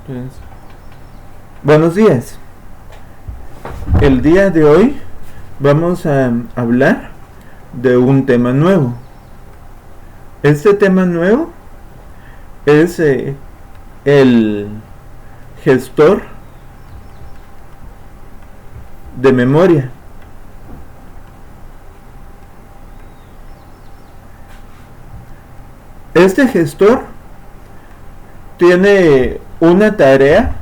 Entonces, buenos días. El día de hoy vamos a hablar de un tema nuevo. Este tema nuevo es el gestor de memoria. Este gestor tiene una tarea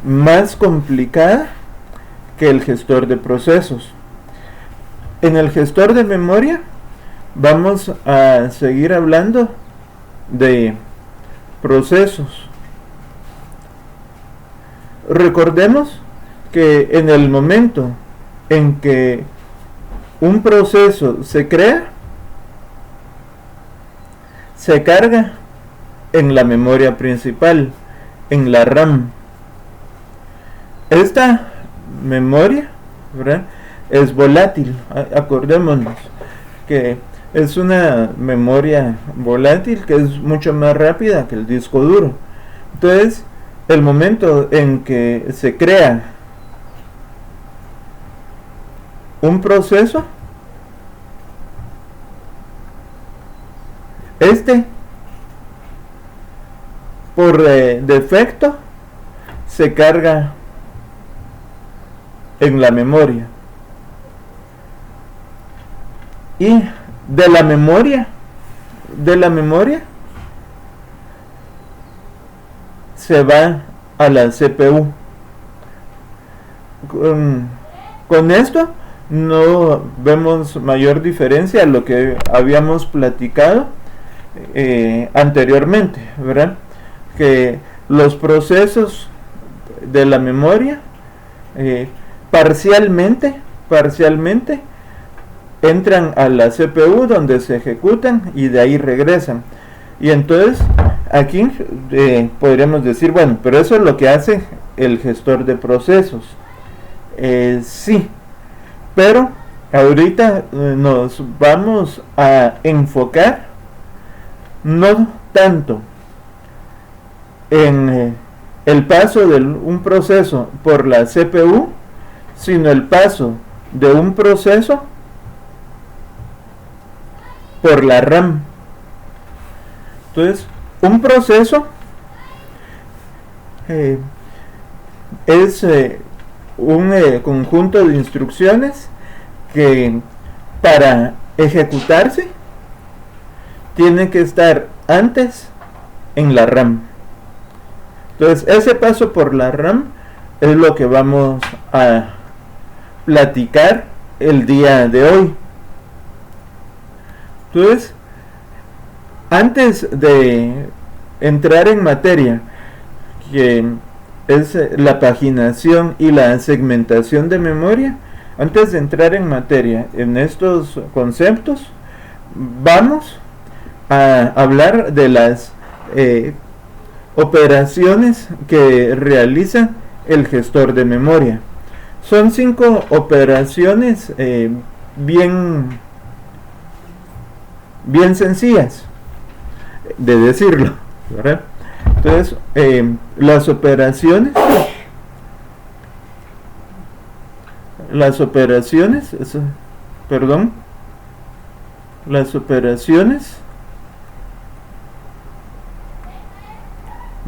más complicada que el gestor de procesos. En el gestor de memoria vamos a seguir hablando de procesos. Recordemos que en el momento en que un proceso se crea, se carga en la memoria principal, en la RAM. Esta memoria, ¿verdad?, es volátil. Acordémonos que es una memoria volátil que es mucho más rápida que el disco duro. Entonces, el momento en que se crea un proceso, por defecto se carga en la memoria, y de la memoria se va a la CPU. Con esto no vemos mayor diferencia a lo que habíamos platicado anteriormente, ¿verdad? Que los procesos de la memoria parcialmente entran a la CPU, donde se ejecutan y de ahí regresan. Y entonces aquí podríamos decir, bueno, pero eso es lo que hace el gestor de procesos. Sí, pero ahorita nos vamos a enfocar no tanto en el paso de un proceso por la CPU, sino el paso de un proceso por la RAM. Entonces, un proceso es un conjunto de instrucciones que, para ejecutarse, tiene que estar antes en la RAM. Entonces, ese paso por la RAM es lo que vamos a platicar el día de hoy. Entonces, antes de entrar en materia, que es la paginación y la segmentación de memoria, antes de entrar en materia en estos conceptos, vamos a hablar de las operaciones que realiza el gestor de memoria. Son 5 operaciones bien sencillas de decirlo, ¿verdad? Entonces, las operaciones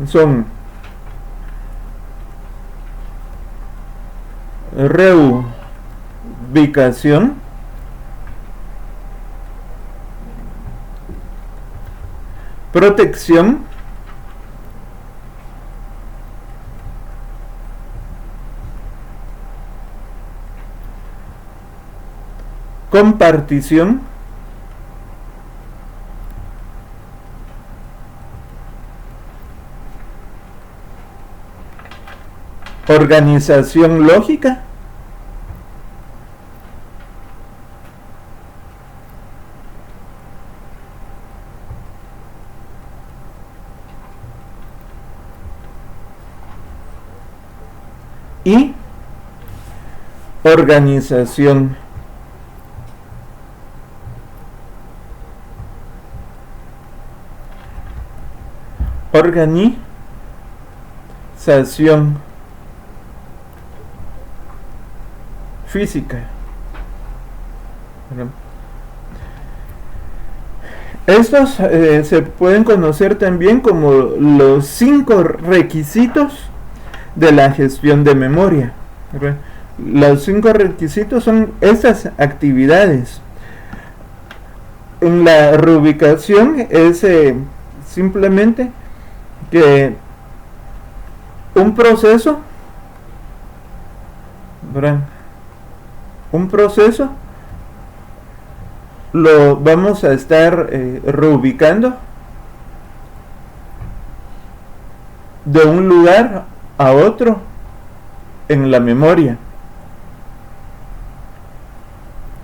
son reubicación, protección, compartición, organización lógica, y organización. sensación física. Estos se pueden conocer también como los 5 requisitos de la gestión de memoria. Los 5 requisitos son estas actividades. En la reubicación es simplemente que un proceso lo vamos a estar reubicando de un lugar a otro en la memoria,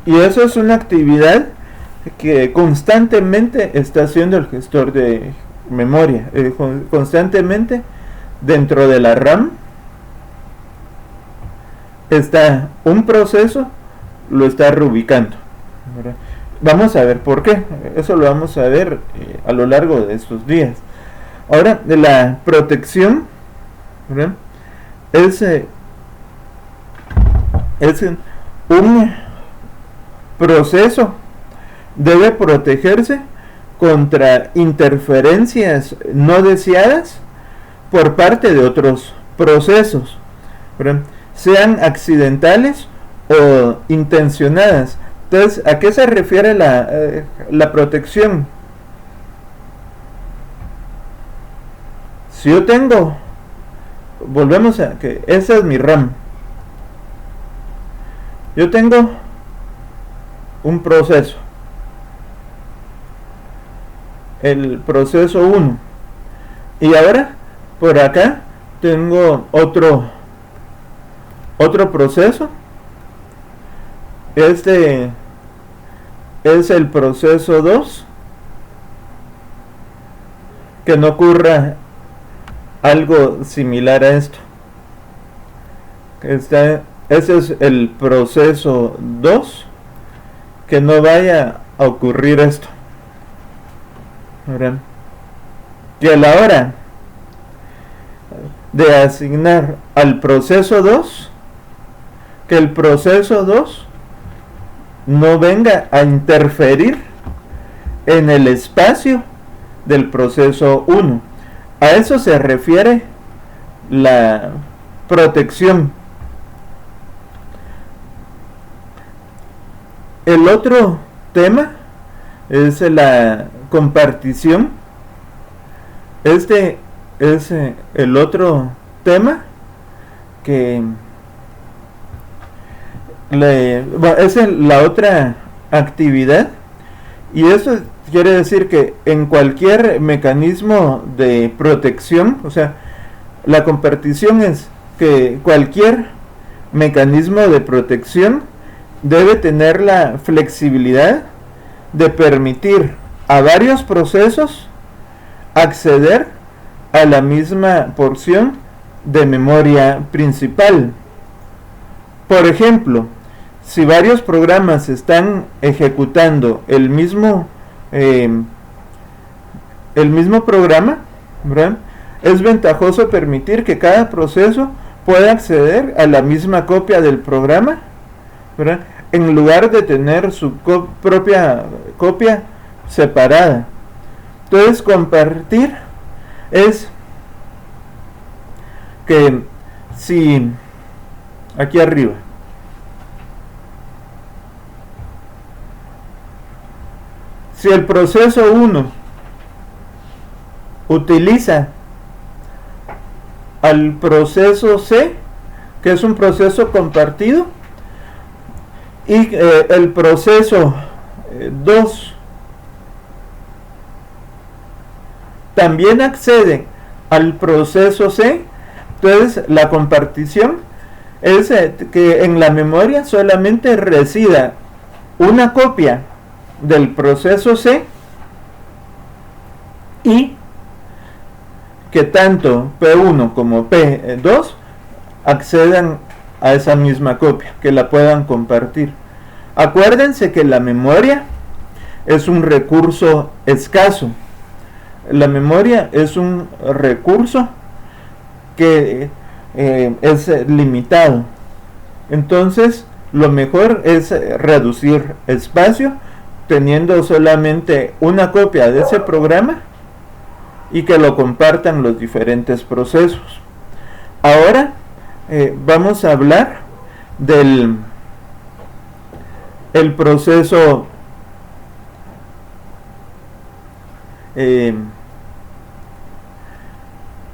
y eso es una actividad que constantemente está haciendo el gestor de memoria. Constantemente dentro de la RAM está un proceso, lo está reubicando, ¿verdad? Vamos a ver por qué. Eso lo vamos a ver a lo largo de estos días. Ahora, de la protección, ¿verdad? Es un proceso debe protegerse contra interferencias no deseadas por parte de otros procesos, ¿verdad? Sean accidentales o intencionadas. Entonces, ¿a qué se refiere la protección? Si yo tengo, volvemos a que esa es mi RAM. Yo tengo un proceso, el proceso 1, y ahora por acá tengo otro proceso. Este es el proceso 2. Que no ocurra algo similar a esto. Ese es el proceso 2. Que no vaya a ocurrir esto. ¿Verdad? Que a la hora de asignar al proceso 2, que el proceso 2 no venga a interferir en el espacio del proceso 1. A eso se refiere la protección. El otro tema es la compartición. Este es el otro tema que es la otra actividad, y eso quiere decir que en cualquier mecanismo de protección, o sea, la compartición es que cualquier mecanismo de protección debe tener la flexibilidad de permitir a varios procesos acceder a la misma porción de memoria principal. Por ejemplo, si varios programas están ejecutando el mismo programa, ¿verdad? Es ventajoso permitir que cada proceso pueda acceder a la misma copia del programa, ¿verdad? En lugar de tener su propia copia separada. Entonces, compartir es que si aquí arriba si el proceso 1 utiliza al proceso C, que es un proceso compartido, y el proceso 2 también accede al proceso C, entonces la compartición es que en la memoria solamente resida una copia del proceso C, y que tanto P1 como P2 accedan a esa misma copia, que la puedan compartir. Acuérdense que la memoria es un recurso escaso. La memoria es un recurso que es limitado. Entonces, lo mejor es reducir espacio, teniendo solamente una copia de ese programa y que lo compartan los diferentes procesos. Ahora vamos a hablar del proceso de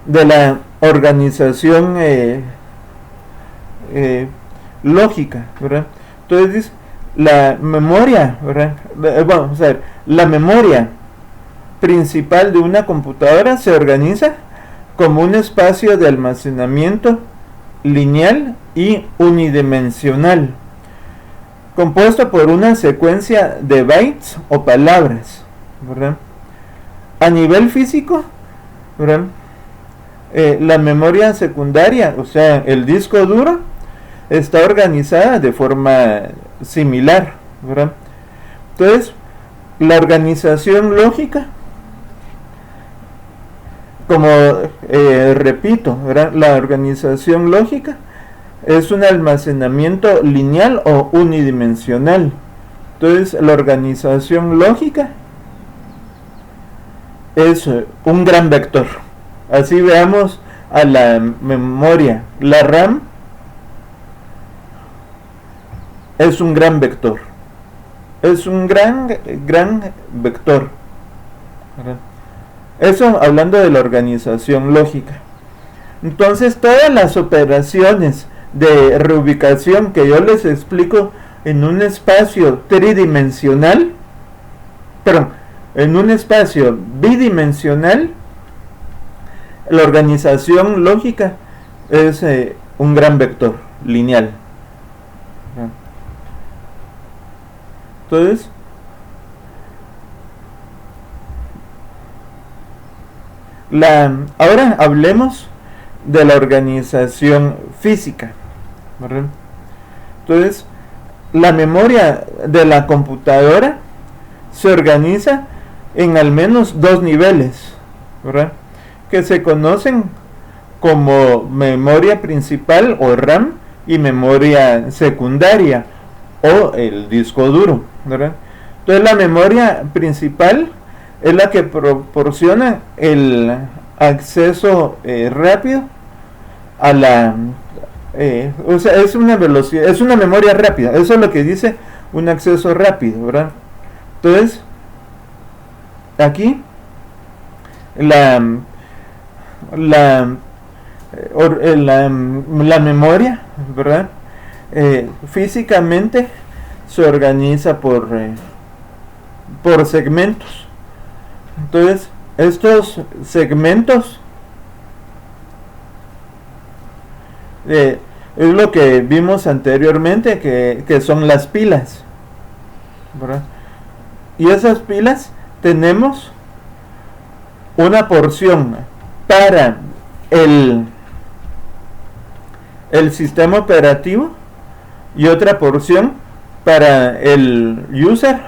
la organización lógica, ¿verdad? Entonces, la memoria, ¿verdad? Vamos a ver, la memoria principal de una computadora se organiza como un espacio de almacenamiento lineal y unidimensional, compuesto por una secuencia de bytes o palabras, ¿verdad? A nivel físico, ¿verdad? La memoria secundaria, o sea, el disco duro, está organizada de forma similar, ¿verdad? Entonces, la organización lógica, como repito, ¿verdad? La organización lógica es un almacenamiento lineal o unidimensional. Entonces, la organización lógica es un gran vector. Así veamos a la memoria. La RAM es un gran vector. Es un gran vector, ¿verdad? Eso hablando de la organización lógica. Entonces, todas las operaciones de reubicación que yo les explico en un espacio tridimensional, perdón, en un espacio bidimensional, la organización lógica es un gran vector lineal. Entonces, ahora hablemos de la organización física, ¿verdad? Entonces, la memoria de la computadora se organiza en al menos dos niveles, ¿verdad? Que se conocen como memoria principal o RAM y memoria secundaria o el disco duro, ¿verdad? Entonces, la memoria principal es la que proporciona el acceso rápido a la o sea, es una velocidad, es una memoria rápida, eso es lo que dice un acceso rápido, ¿verdad? Entonces, aquí la memoria, ¿verdad? Físicamente se organiza por segmentos. Entonces, estos segmentos es lo que vimos anteriormente, que son las pilas, ¿verdad? Y esas pilas tenemos una porción para el sistema operativo y otra porción para el user,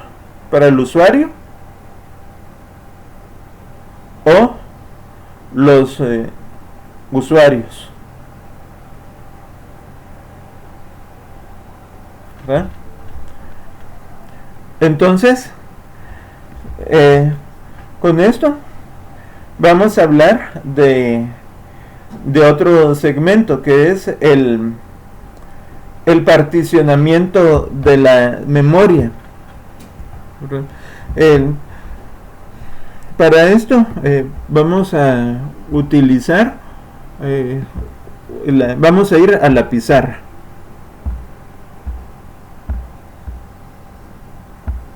para el usuario, o los usuarios, ¿verdad? Entonces, con esto vamos a hablar de otro segmento, que es el particionamiento de la memoria. Para esto vamos a utilizar vamos a ir a la pizarra.